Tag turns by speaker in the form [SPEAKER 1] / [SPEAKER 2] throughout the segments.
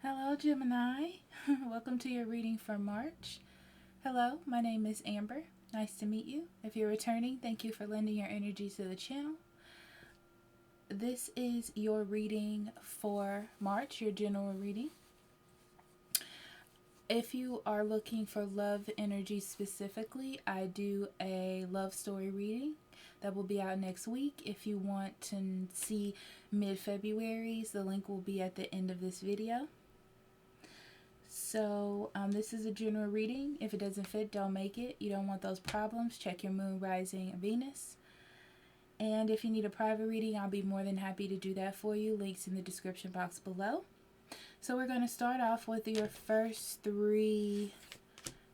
[SPEAKER 1] Hello, Gemini. Welcome to your reading for March. Hello, my name is Amber. Nice to meet you. If you're returning, thank you for lending your energy to the channel. This is your reading for March, your general reading. If you are looking for love energy specifically, I do a love story reading that will be out next week. If you want to see mid-February's, the link will be at the end of this video. So this is a general reading. If it doesn't fit, don't make it. You don't want those problems. Check your moon, rising, and Venus. And if you need a private reading, I'll be more than happy to do that for you. Links in the description box below. So we're going to start off with your first three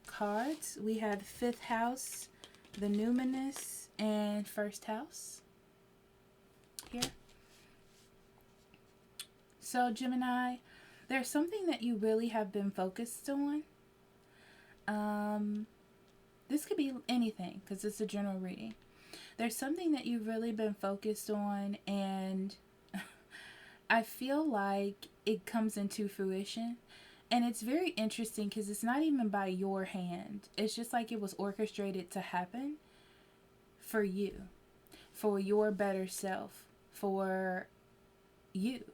[SPEAKER 1] cards. We have fifth house, the numinous, and first house here. So Gemini, there's something that you really have been focused on. This could be anything because it's a general reading. There's something that you've really been focused on, and I feel like it comes into fruition. And it's very interesting because it's not even by your hand. It's just like it was orchestrated to happen for you, for your better self, for you.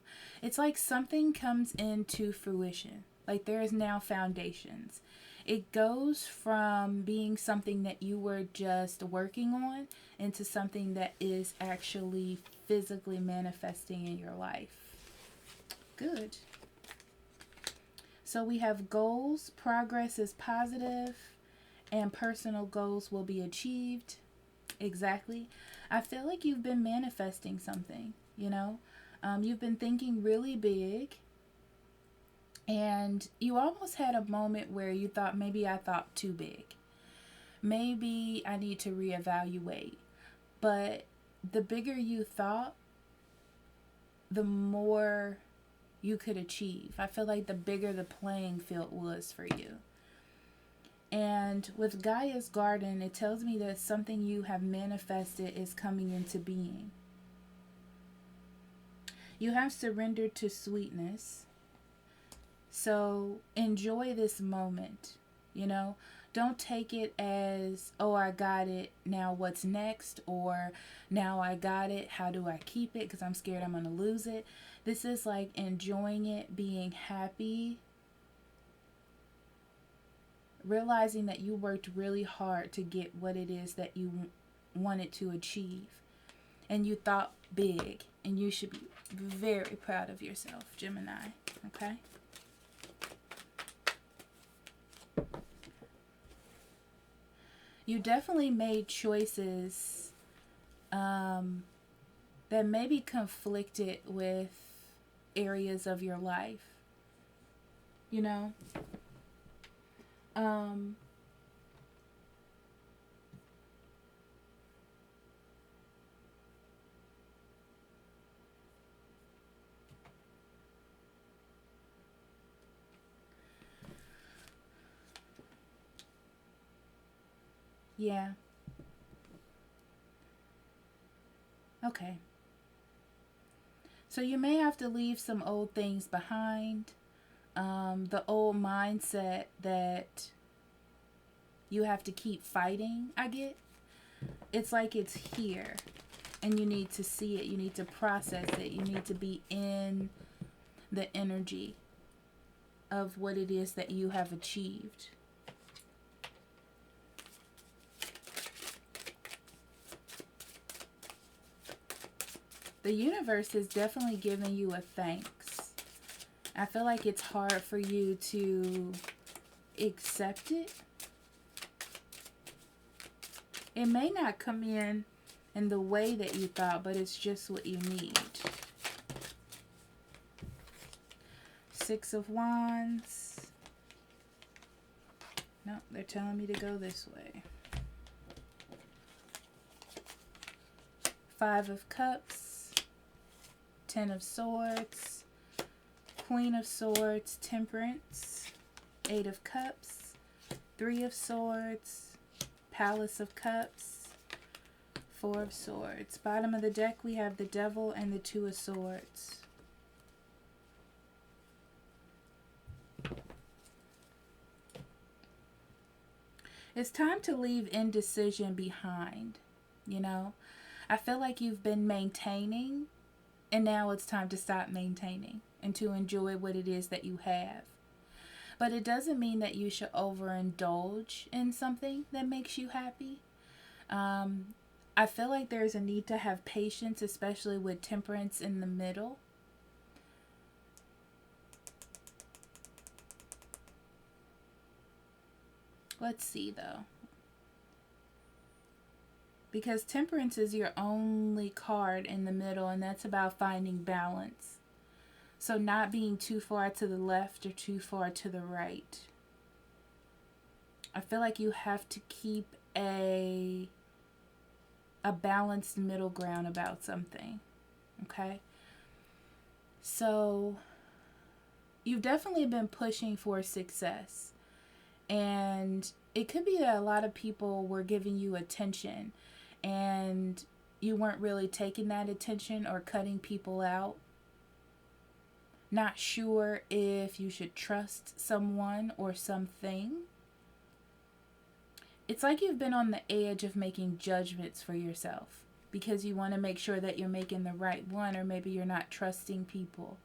[SPEAKER 1] It's like something comes into fruition. Like there is now foundations. It goes from being something that you were just working on into something that is actually physically manifesting in your life. Good. So we have goals. Progress is positive, and personal goals will be achieved. Exactly. I feel like you've been manifesting something, you know. You've been thinking really big, and you almost had a moment where you thought, maybe I thought too big. Maybe I need to reevaluate. But the bigger you thought, the more you could achieve. I feel like the bigger the playing field was for you. And with Gaia's garden, it tells me that something you have manifested is coming into being. You have surrendered to sweetness. So enjoy this moment, you know. Don't take it as, oh, I got it, now what's next? Or now I got it, how do I keep it? Because I'm scared I'm going to lose it. This is like enjoying it, being happy. Realizing that you worked really hard to get what it is that you wanted to achieve. And you thought big. And you should be very proud of yourself, Gemini. Okay? You definitely made choices that maybe conflicted with areas of your life. You know? Yeah. Okay. So you may have to leave some old things behind. The old mindset that you have to keep fighting, I get. It's like it's here. And you need to see it. You need to process it. You need to be in the energy of what it is that you have achieved. The universe is definitely giving you a thanks. I feel like it's hard for you to accept it. It may not come in the way that you thought, but it's just what you need. Six of Wands. No, they're telling me to go this way. Five of Cups. Ten of Swords, Queen of Swords, Temperance, Eight of Cups, Three of Swords, Palace of Cups, Four of Swords. Bottom of the deck we have the Devil and the Two of Swords. It's time to leave indecision behind, you know? I feel like you've been maintaining, and now it's time to stop maintaining and to enjoy what it is that you have. But it doesn't mean that you should overindulge in something that makes you happy. I feel like there's a need to have patience, especially with temperance in the middle. Let's see though. Because temperance is your only card in the middle, and that's about finding balance. So not being too far to the left or too far to the right. I feel like you have to keep a balanced middle ground about something. Okay? So you've definitely been pushing for success. And it could be that a lot of people were giving you attention and you weren't really taking that attention or cutting people out. Not sure if you should trust someone or something. It's like you've been on the edge of making judgments for yourself because you want to make sure that you're making the right one, or maybe you're not trusting people.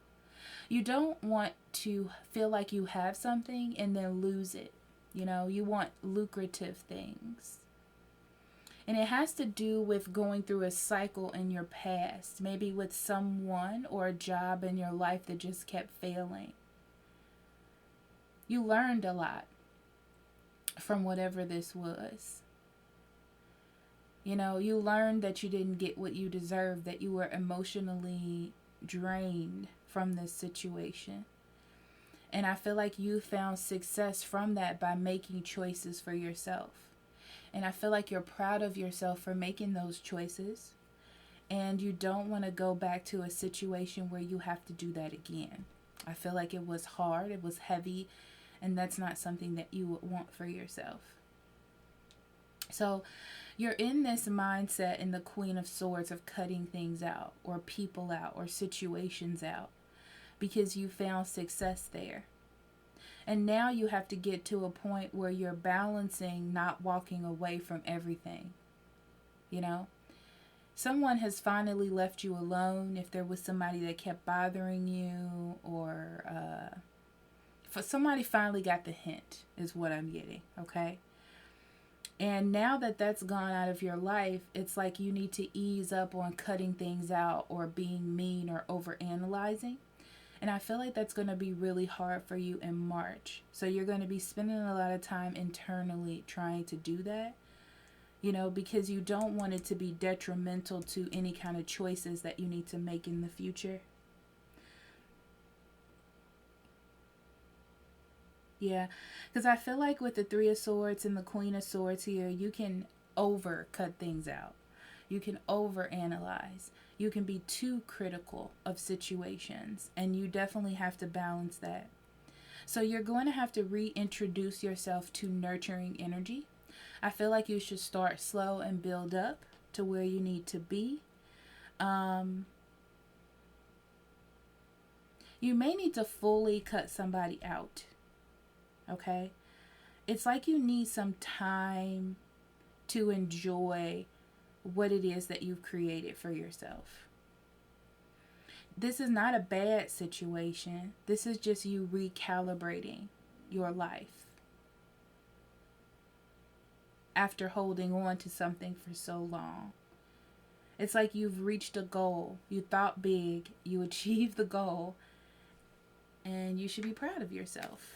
[SPEAKER 1] You don't want to feel like you have something and then lose it. You know, you want lucrative things. And it has to do with going through a cycle in your past, maybe with someone or a job in your life that just kept failing. You learned a lot from whatever this was. You know, you learned that you didn't get what you deserved, that you were emotionally drained from this situation. And I feel like you found success from that by making choices for yourself. And I feel like you're proud of yourself for making those choices. And you don't want to go back to a situation where you have to do that again. I feel like it was hard, it was heavy, and that's not something that you would want for yourself. So you're in this mindset in the Queen of Swords of cutting things out, or people out, or situations out, because you found success there. And now you have to get to a point where you're balancing not walking away from everything. You know? Someone has finally left you alone. If there was somebody that kept bothering you, or somebody finally got the hint, is what I'm getting. Okay? And now that that's gone out of your life, it's like you need to ease up on cutting things out or being mean or overanalyzing. And I feel like that's going to be really hard for you in March. So you're going to be spending a lot of time internally trying to do that, you know, because you don't want it to be detrimental to any kind of choices that you need to make in the future. Yeah, because I feel like with the Three of Swords and the Queen of Swords here, you can cut things out. You can overanalyze. You can be too critical of situations, and you definitely have to balance that. So you're going to have to reintroduce yourself to nurturing energy. I feel like you should start slow and build up to where you need to be. You may need to fully cut somebody out. Okay? It's like you need some time to enjoy what it is that you've created for yourself. This is not a bad situation. This is just you recalibrating your life after holding on to something for so long. It's like you've reached a goal. You thought big, you achieved the goal, and you should be proud of yourself.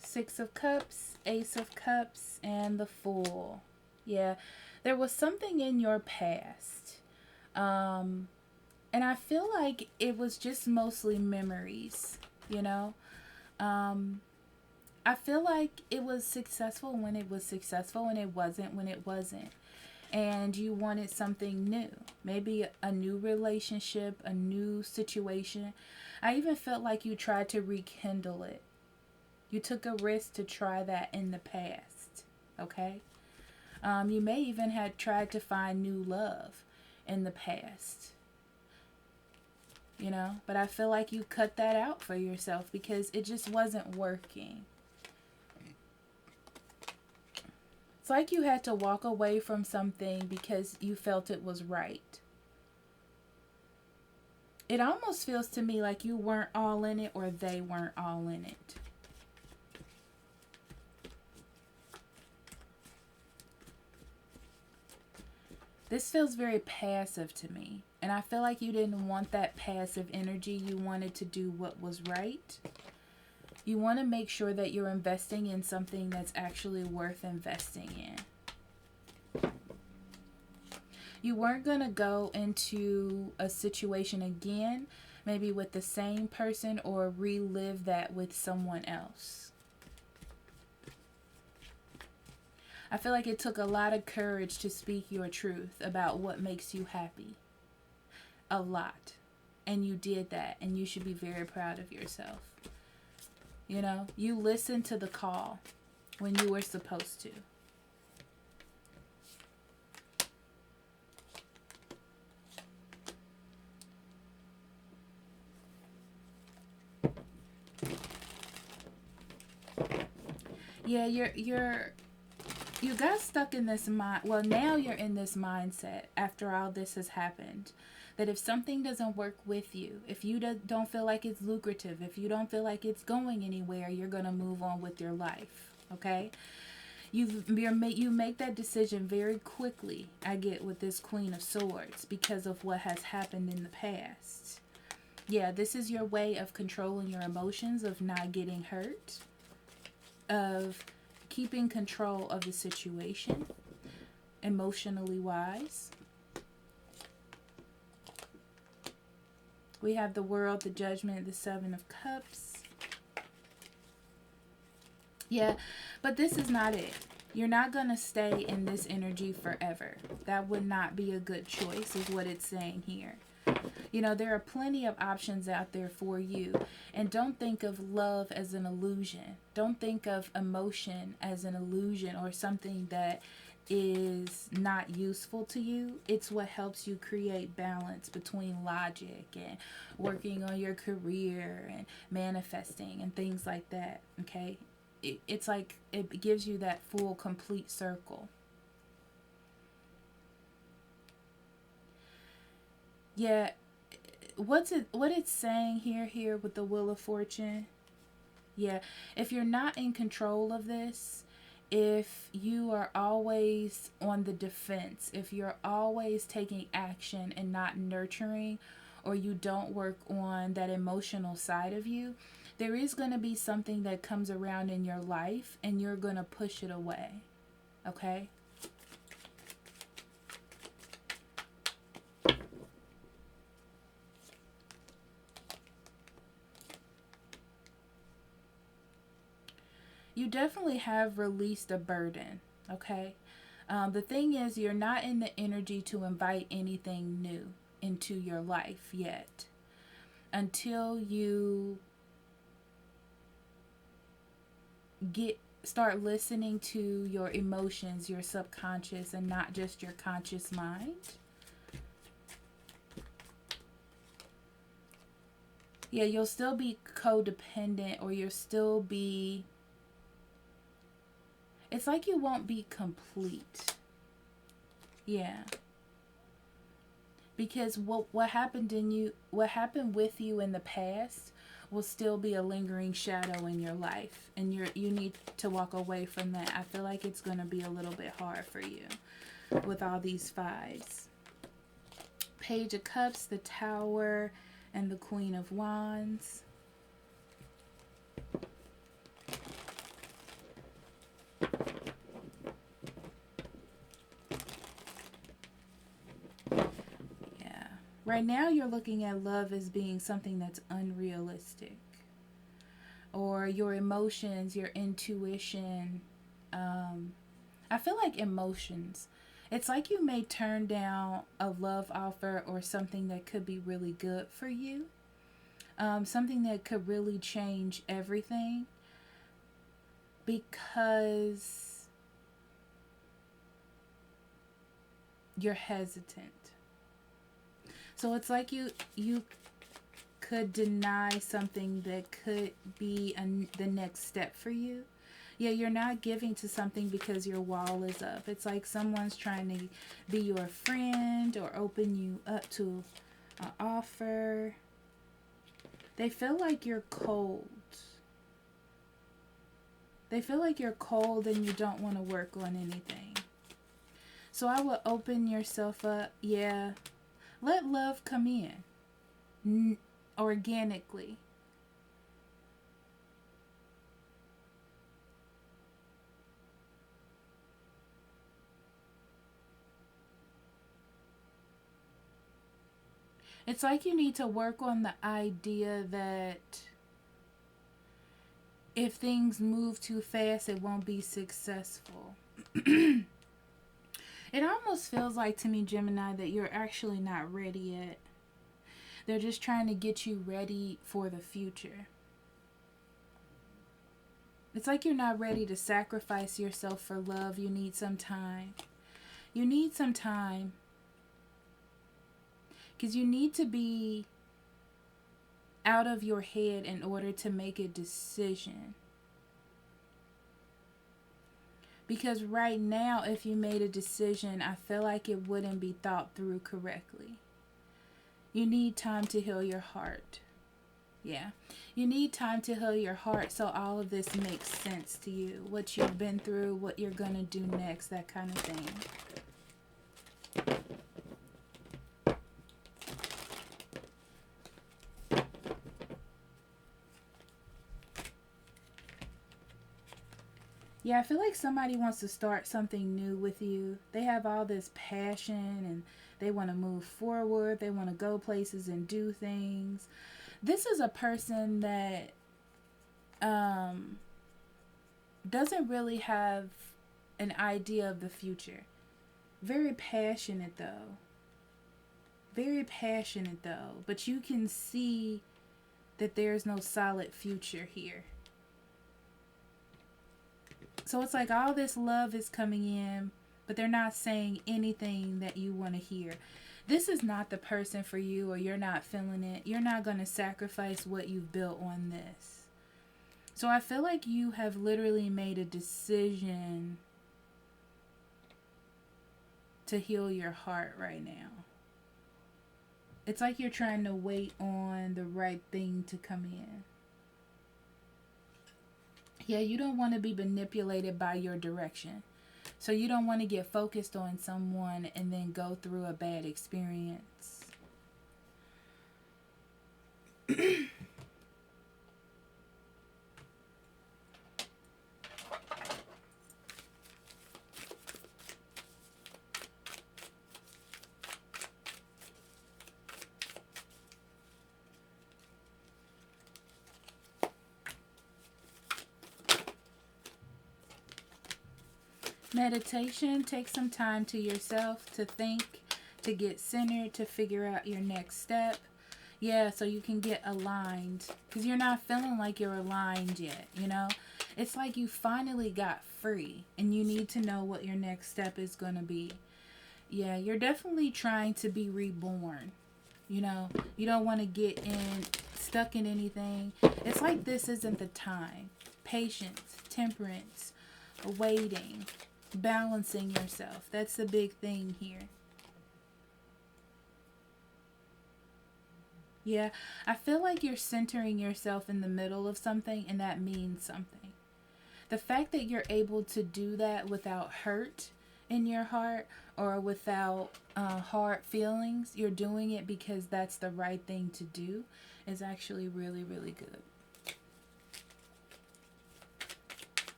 [SPEAKER 1] Six of Cups, Ace of Cups, and the Fool. Yeah, there was something in your past. And I feel like it was just mostly memories, you know? I feel like it was successful when it was successful, and it wasn't when it wasn't. And you wanted something new. Maybe a new relationship, a new situation. I even felt like you tried to rekindle it. You took a risk to try that in the past, okay? You may even have tried to find new love in the past, you know? But I feel like you cut that out for yourself because it just wasn't working. It's like you had to walk away from something because you felt it was right. It almost feels to me like you weren't all in it or they weren't all in it. This feels very passive to me. And I feel like you didn't want that passive energy. You wanted to do what was right. You want to make sure that you're investing in something that's actually worth investing in. You weren't going to go into a situation again, maybe with the same person, or relive that with someone else. I feel like it took a lot of courage to speak your truth about what makes you happy. A lot. And you did that, and you should be very proud of yourself. You know, you listened to the call when you were supposed to. Yeah, you got stuck in this mind. Well, now you're in this mindset after all this has happened, that if something doesn't work with you, if you don't feel like it's lucrative, if you don't feel like it's going anywhere, you're going to move on with your life, okay? You make that decision very quickly, I get, with this Queen of Swords, because of what has happened in the past. Yeah, this is your way of controlling your emotions, of not getting hurt, of keeping control of the situation, emotionally wise. We have the World, the Judgment, the Seven of Cups. Yeah, but this is not it. You're not going to stay in this energy forever. That would not be a good choice, is what it's saying here. You know, there are plenty of options out there for you. And don't think of love as an illusion. Don't think of emotion as an illusion or something that is not useful to you. It's what helps you create balance between logic and working on your career and manifesting and things like that, okay? It's like it gives you that full, complete circle. Yeah, what it's saying here with the Wheel of Fortune. Yeah, if you're not in control of this, if you are always on the defense, if you're always taking action and not nurturing, or you don't work on that emotional side of you, there is going to be something that comes around in your life and you're going to push it away. Okay? You definitely have released a burden, okay? The thing is, you're not in the energy to invite anything new into your life yet. Until you start listening to your emotions, your subconscious, and not just your conscious mind. Yeah, you'll still be codependent, or you'll still be... It's like you won't be complete. Yeah. Because what happened with you in the past will still be a lingering shadow in your life, and you need to walk away from that. I feel like it's going to be a little bit hard for you with all these fives. Page of Cups, the Tower, and the Queen of Wands. Right now, you're looking at love as being something that's unrealistic. Or your emotions, your intuition. I feel like emotions. It's like you may turn down a love offer or something that could be really good for you. Something that could really change everything. because you're hesitant. So it's like you could deny something that could be the next step for you. Yeah, you're not giving to something because your wall is up. It's like someone's trying to be your friend or open you up to an offer. They feel like you're cold. They feel like you're cold and you don't want to work on anything. So I would open yourself up. Yeah. Let love come in organically. It's like you need to work on the idea that if things move too fast, it won't be successful. It almost feels like to me, Gemini, that you're actually not ready yet. They're just trying to get you ready for the future. It's like you're not ready to sacrifice yourself for love. You need some time. You need some time. Because you need to be out of your head in order to make a decision. Because right now, if you made a decision, I feel like it wouldn't be thought through correctly. You need time to heal your heart. Yeah. You need time to heal your heart so all of this makes sense to you. What you've been through, what you're going to do next, that kind of thing. Yeah, I feel like somebody wants to start something new with you. They have all this passion and they want to move forward. They want to go places and do things. This is a person that doesn't really have an idea of the future. Very passionate though. Very passionate though. But you can see that there's no solid future here. So it's like all this love is coming in, but they're not saying anything that you want to hear. This is not the person for you, or you're not feeling it. You're not going to sacrifice what you've built on this. So I feel like you have literally made a decision to heal your heart right now. It's like you're trying to wait on the right thing to come in. Yeah, you don't want to be manipulated by your direction. So you don't want to get focused on someone and then go through a bad experience. Meditation, take some time to yourself to think, to get centered, to figure out your next step. Yeah, so you can get aligned. Because you're not feeling like you're aligned yet, you know? It's like you finally got free and you need to know what your next step is going to be. Yeah, you're definitely trying to be reborn. You know, you don't want to get stuck in anything. It's like this isn't the time. Patience, temperance, waiting. Balancing yourself. That's the big thing here. Yeah, I feel like you're centering yourself in the middle of something, and that means something. The fact that you're able to do that without hurt in your heart or without hard feelings, you're doing it because that's the right thing to do, is actually really, really good.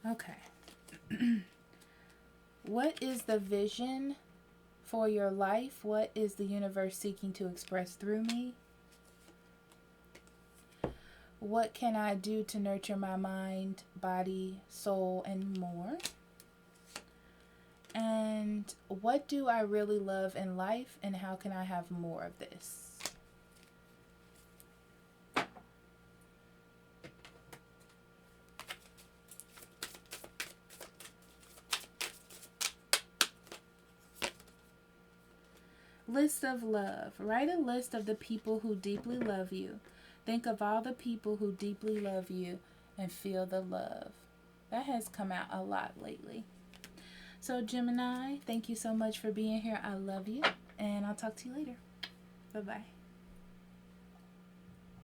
[SPEAKER 1] Okay. What is the vision for your life? What is the universe seeking to express through me? What can I do to nurture my mind, body, soul, and more? And what do I really love in life, and how can I have more of this? List of love. Write a list of the people who deeply love you. Think of all the people who deeply love you and feel the love. That has come out a lot lately. So Gemini, thank you so much for being here. I love you, and I'll talk to you later. Bye-bye.